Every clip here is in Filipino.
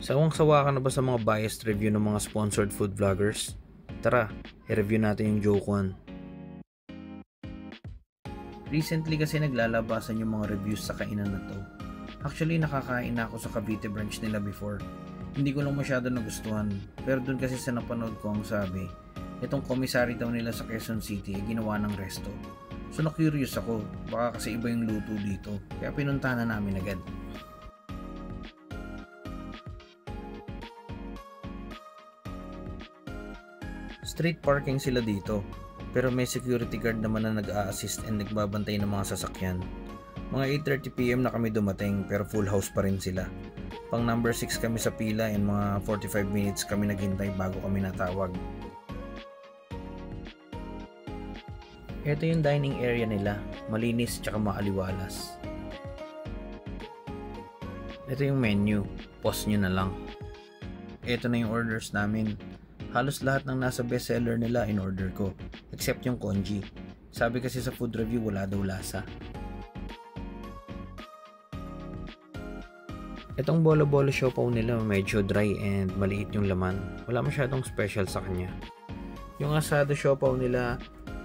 Sawang-sawa ka na ba sa mga biased review ng mga sponsored food vloggers? Tara, i-review natin yung Joke One. Recently kasi naglalabasan yung mga reviews sa kainan na to. Actually, nakakain na ako sa Cavite branch nila before. Hindi ko lang masyado nagustuhan, pero dun kasi sa napanood ko ang sabi, itong commissary daw nila sa Quezon City ay ginawa ng resto. So na-curious ako, baka kasi iba yung luto dito, kaya pinuntahan na namin agad. Street parking sila dito, pero may security guard naman na nag-a-assist and nagbabantay ng mga sasakyan. Mga 8:30 PM na kami dumating pero full house pa rin sila. Pang number 6 kami sa pila and mga 45 minutes kami naghintay bago kami natawag. Ito yung dining area nila, malinis tsaka maaliwalas. Ito yung menu, pause nyo na lang. Ito na yung orders namin. Halos lahat ng nasa bestseller nila in order ko, except yung congee. Sabi kasi sa food review wala daw lasa. Itong bolo-bolo siopaw nila medyo dry and maliit yung laman. Wala masyadong special sa kanya. Yung asado siopaw nila,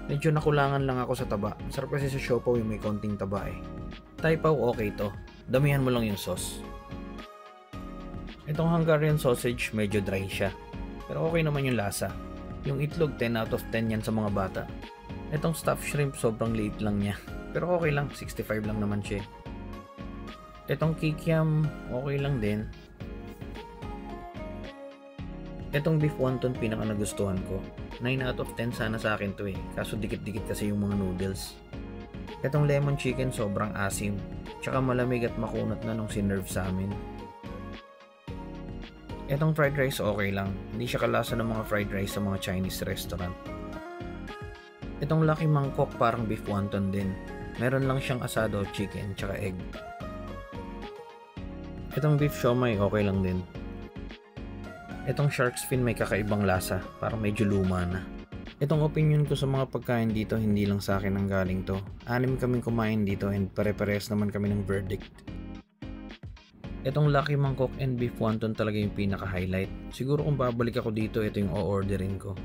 medyo nakulangan lang ako sa taba. Masarap kasi sa siopaw yung may konting taba eh. Taipaw okay to. Damihan mo lang yung sauce. Itong Hungarian sausage medyo dry siya. Pero okay naman yung lasa. Yung itlog 10 out of 10 yan sa mga bata. Itong stuffed shrimp sobrang liit lang niya. Pero okay lang, 65 lang naman siya. Itong kikiam okay lang din. Itong beef wonton pinaka nagustuhan ko. 9 out of 10 sana sa akin to eh. Kaso dikit-dikit kasi yung mga noodles. Itong lemon chicken sobrang asim. Tsaka malamig at makunat na nung sinerve sa amin. Itong fried rice okay lang. Hindi siya kalasa ng mga fried rice sa mga Chinese restaurant. Itong Lucky Mangkok parang beef wonton din. Meron lang siyang asado, chicken, tsaka egg. Itong beef siomai okay lang din. Itong shark's fin may kakaibang lasa, parang medyo luma na. Itong opinion ko sa mga pagkain dito hindi lang sa akin ang galing to. 6 kaming kumain dito and pare-parehas naman kami ng verdict. Itong Lucky Mangkok and beef wonton talaga yung pinaka-highlight. Siguro kung babalik ako dito, ito yung o-orderin ko.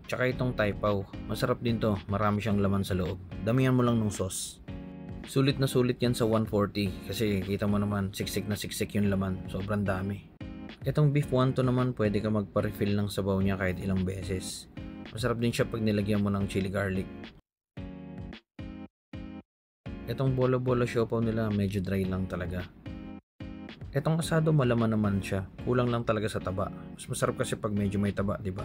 Tsaka itong taipaw, masarap din to, marami siyang laman sa loob. Damihan mo lang ng sauce. Sulit na sulit yan sa 140 kasi kita mo naman siksik na siksik yung laman, sobrang dami. Itong beef wonton naman pwede ka magpa-refill ng sabaw niya kahit ilang beses. Masarap din siya pag nilagyan mo ng chili garlic. Itong bolo-bolo siopaw nila medyo dry lang talaga. Itong asado malaman naman siya, kulang lang talaga sa taba. Mas masarap kasi pag medyo may taba, di ba?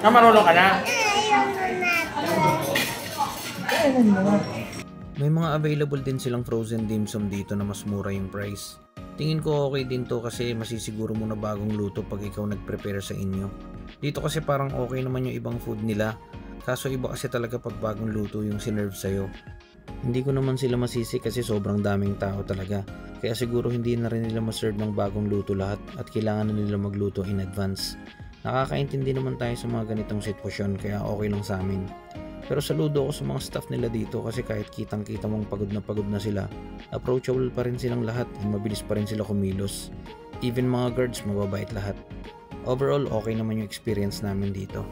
Marunong ka na? May mga available din silang frozen dim sum dito na mas mura yung price. Tingin ko okay din to kasi masisiguro mo na bagong luto pag ikaw nag-prepare sa inyo. Dito kasi parang okay naman yung ibang food nila. Kaso iba kasi talaga pag bagong luto yung sinerve sa'yo. Hindi ko naman sila masisi kasi sobrang daming tao talaga. Kaya siguro hindi na rin nila maserve ng bagong luto lahat at kailangan na nila magluto in advance. Nakakaintindi naman tayo sa mga ganitong sitwasyon kaya okay lang sa amin. Pero saludo ako sa mga staff nila dito kasi kahit kitang-kita mong pagod na sila, approachable pa rin silang lahat and mabilis pa rin sila kumilos. Even mga guards mababait lahat. Overall, okay naman yung experience namin dito.